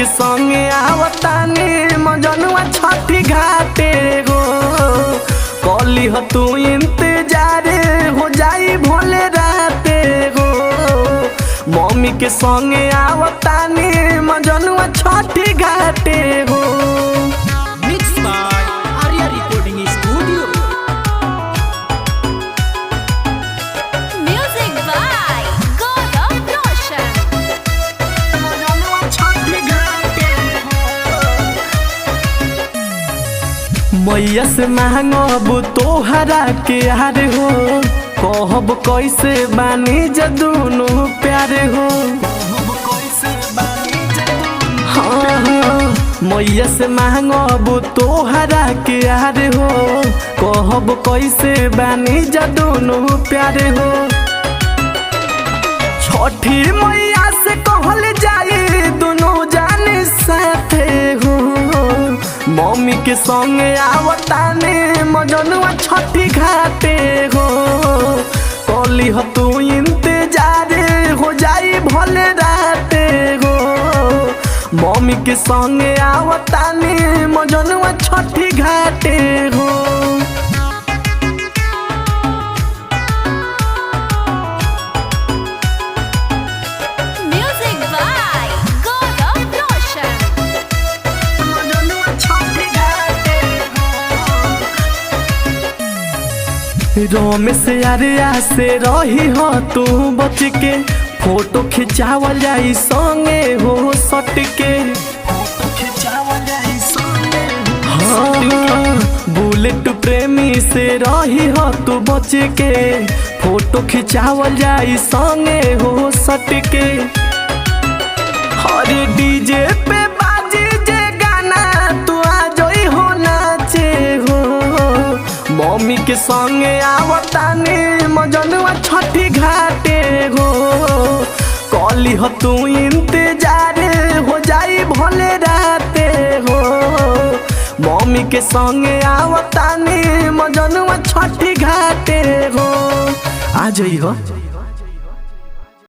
के संगे आवतानी मजनुआ छठी घाटे हो। कली हो तू इंतजार हो जाई भोले राते हो। मम्मी के संगे आवतानी मजनुआ छठी घाटे हो। मैया से मांगब तोहरा के यार हो। कहब कैसे बानी जदूनु प्यार हो। हाँ मैया से मांगब तोहरा के यार हो। कहब कैसे बानी जदूनु प्यार हो। छठी मैया से कहल जाए दोनों जाने साथे हो। मम्मी के संगे आवताने मजनुआ छठी घाटे हो। कली हो तू इंतजार हो जाई भोले राते हो। मम्मी के संगे आवताने मजनुआ छठी घाटे हो। रोमेश यारिया से रही हो तू बच के। फोटो खिंचावल जाई संगे हो सट के। हाँ बुलेट प्रेमी से रही हो तू बच के। फोटो खिंचावल जाई संगे हो सट के। हर डीजे पे बाजी जे गाना तू आ जोई हो नाचे हो। मम्मी के संगे आवताने मजनुआ छठी घाटे हो। कली हो तू इंतजार हो जाई भोले राते हो। मम्मी के संगे आवताने मजनुआ छठी घाटे हो। आ जाई हो।